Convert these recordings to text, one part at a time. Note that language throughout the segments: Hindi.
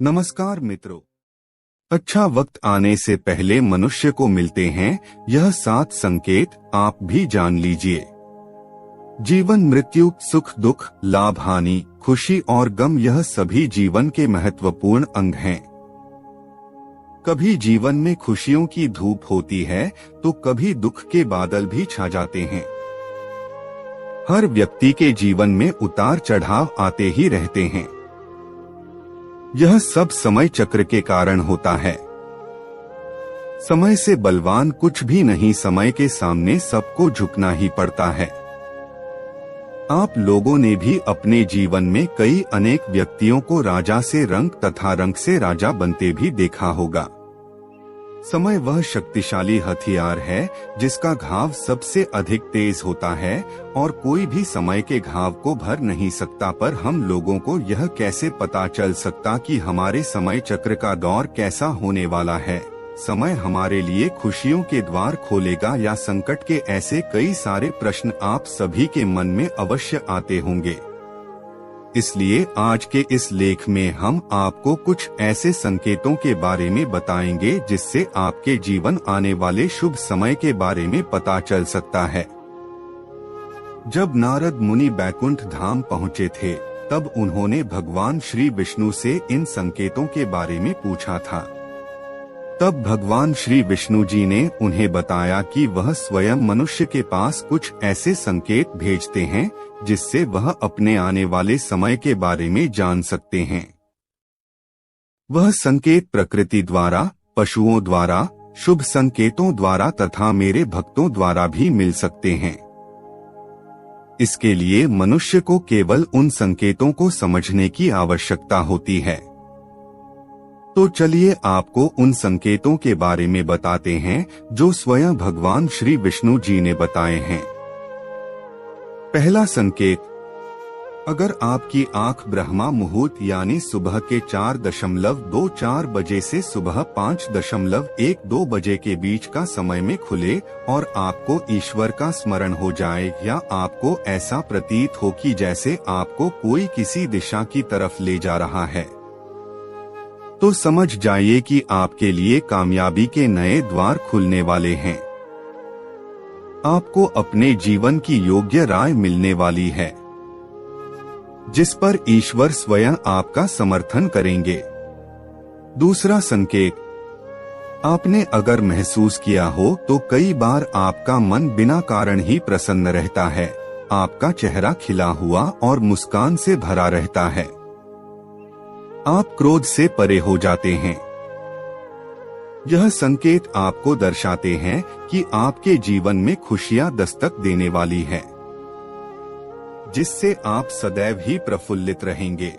नमस्कार मित्रों। अच्छा वक्त आने से पहले मनुष्य को मिलते हैं यह 7 संकेत, आप भी जान लीजिए। जीवन, मृत्यु, सुख दुख, लाभ हानि, खुशी और गम, यह सभी जीवन के महत्वपूर्ण अंग हैं। कभी जीवन में खुशियों की धूप होती है तो कभी दुख के बादल भी छा जाते हैं। हर व्यक्ति के जीवन में उतार चढ़ाव आते ही रहते हैं। यह सब समय चक्र के कारण होता है। समय से बलवान कुछ भी नहीं, समय के सामने सबको झुकना ही पड़ता है। आप लोगों ने भी अपने जीवन में कई अनेक व्यक्तियों को राजा से रंक तथा रंक से राजा बनते भी देखा होगा। समय वह शक्तिशाली हथियार है जिसका घाव सबसे अधिक तेज होता है और कोई भी समय के घाव को भर नहीं सकता। पर हम लोगों को यह कैसे पता चल सकता कि हमारे समय चक्र का दौर कैसा होने वाला है? समय हमारे लिए खुशियों के द्वार खोलेगा या संकट के? ऐसे कई सारे प्रश्न आप सभी के मन में अवश्य आते होंगे। इसलिए आज के इस लेख में हम आपको कुछ ऐसे संकेतों के बारे में बताएंगे जिससे आपके जीवन आने वाले शुभ समय के बारे में पता चल सकता है। जब नारद मुनि बैकुंठ धाम पहुँचे थे तब उन्होंने भगवान श्री विष्णु से इन संकेतों के बारे में पूछा था। तब भगवान श्री विष्णु जी ने उन्हें बताया कि वह स्वयं मनुष्य के पास कुछ ऐसे संकेत भेजते हैं जिससे वह अपने आने वाले समय के बारे में जान सकते हैं। वह संकेत प्रकृति द्वारा, पशुओं द्वारा, शुभ संकेतों द्वारा तथा मेरे भक्तों द्वारा भी मिल सकते हैं। इसके लिए मनुष्य को केवल उन संकेतों को समझने की आवश्यकता होती है। तो चलिए आपको उन संकेतों के बारे में बताते हैं जो स्वयं भगवान श्री विष्णु जी ने बताए हैं। पहला संकेत, अगर आपकी आंख ब्रह्मा मुहूर्त यानी सुबह के 4.24 बजे से सुबह 5.12 बजे के बीच का समय में खुले और आपको ईश्वर का स्मरण हो जाए या आपको ऐसा प्रतीत हो कि जैसे आपको कोई किसी दिशा की तरफ ले जा रहा है, तो समझ जाइए कि आपके लिए कामयाबी के नए द्वार खुलने वाले हैं। आपको अपने जीवन की योग्य राय मिलने वाली है जिस पर ईश्वर स्वयं आपका समर्थन करेंगे। दूसरा संकेत, आपने अगर महसूस किया हो तो कई बार आपका मन बिना कारण ही प्रसन्न रहता है। आपका चेहरा खिला हुआ और मुस्कान से भरा रहता है। आप क्रोध से परे हो जाते हैं। यह संकेत आपको दर्शाते हैं कि आपके जीवन में खुशियां दस्तक देने वाली है, जिससे आप सदैव ही प्रफुल्लित रहेंगे।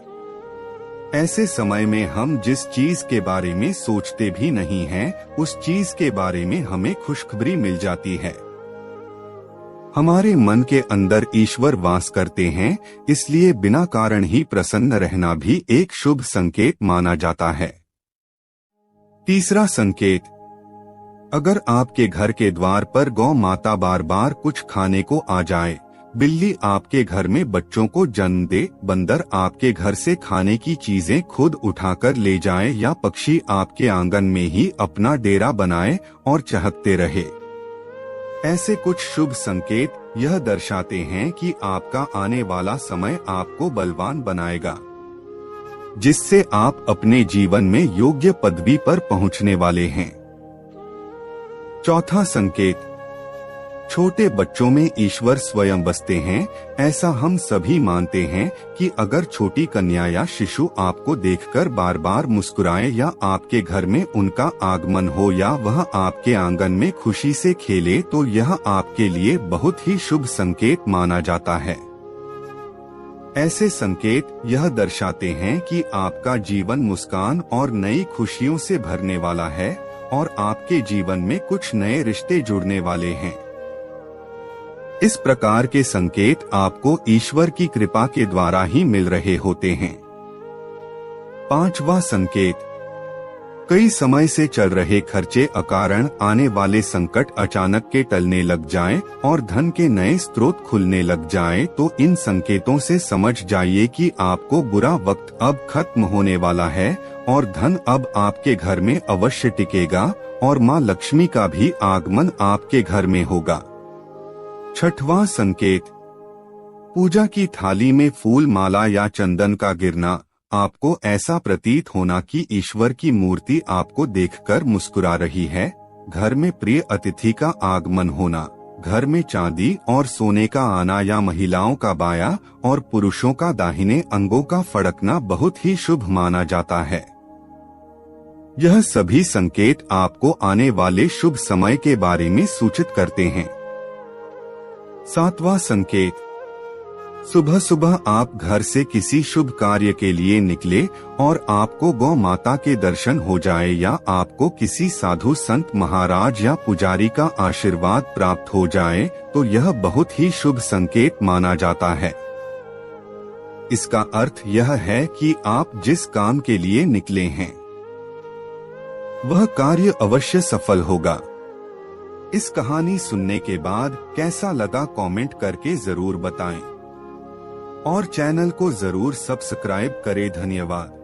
ऐसे समय में हम जिस चीज के बारे में सोचते भी नहीं हैं, उस चीज के बारे में हमें खुशखबरी मिल जाती है। हमारे मन के अंदर ईश्वर वास करते हैं, इसलिए बिना कारण ही प्रसन्न रहना भी एक शुभ संकेत माना जाता है। तीसरा संकेत, अगर आपके घर के द्वार पर गौ माता बार बार कुछ खाने को आ जाए, बिल्ली आपके घर में बच्चों को जन्म दे, बंदर आपके घर से खाने की चीजें खुद उठाकर ले जाए या पक्षी आपके आंगन में ही अपना डेरा बनाए और चहकते रहे, ऐसे कुछ शुभ संकेत यह दर्शाते हैं कि आपका आने वाला समय आपको बलवान बनाएगा, जिससे आप अपने जीवन में योग्य पदवी पर पहुंचने वाले हैं। चौथा संकेत, छोटे बच्चों में ईश्वर स्वयं बसते हैं। ऐसा हम सभी मानते हैं कि अगर छोटी कन्या या शिशु आपको देखकर बार बार मुस्कुराए या आपके घर में उनका आगमन हो या वह आपके आंगन में खुशी से खेले, तो यह आपके लिए बहुत ही शुभ संकेत माना जाता है। ऐसे संकेत यह दर्शाते हैं कि आपका जीवन मुस्कान और नई खुशियों से भरने वाला है और आपके जीवन में कुछ नए रिश्ते जुड़ने वाले हैं। इस प्रकार के संकेत आपको ईश्वर की कृपा के द्वारा ही मिल रहे होते हैं। पांचवा संकेत, कई समय से चल रहे खर्चे अकारण आने वाले संकट अचानक के टलने लग जाएं और धन के नए स्रोत खुलने लग जाएं, तो इन संकेतों से समझ जाइए कि आपको बुरा वक्त अब खत्म होने वाला है और धन अब आपके घर में अवश्य टिकेगा और माँ लक्ष्मी का भी आगमन आपके घर में होगा। छठवां संकेत, पूजा की थाली में फूल माला या चंदन का गिरना। आपको ऐसा प्रतीत होना कि ईश्वर की मूर्ति आपको देखकर मुस्कुरा रही है। घर में प्रिय अतिथि का आगमन होना। घर में चांदी और सोने का आना या महिलाओं का बायां और पुरुषों का दाहिने अंगों का फड़कना बहुत ही शुभ माना जाता है। यह सभी संकेत आपको आने वाले शुभ समय के बारे में सूचित करते हैं। सातवां संकेत, सुबह सुबह आप घर से किसी शुभ कार्य के लिए निकले और आपको गौ माता के दर्शन हो जाए या आपको किसी साधु संत महाराज या पुजारी का आशीर्वाद प्राप्त हो जाए तो यह बहुत ही शुभ संकेत माना जाता है। इसका अर्थ यह है कि आप जिस काम के लिए निकले हैं वह कार्य अवश्य सफल होगा। इस कहानी सुनने के बाद कैसा लगा कमेंट करके जरूर बताएं और चैनल को जरूर सब्सक्राइब करें। धन्यवाद।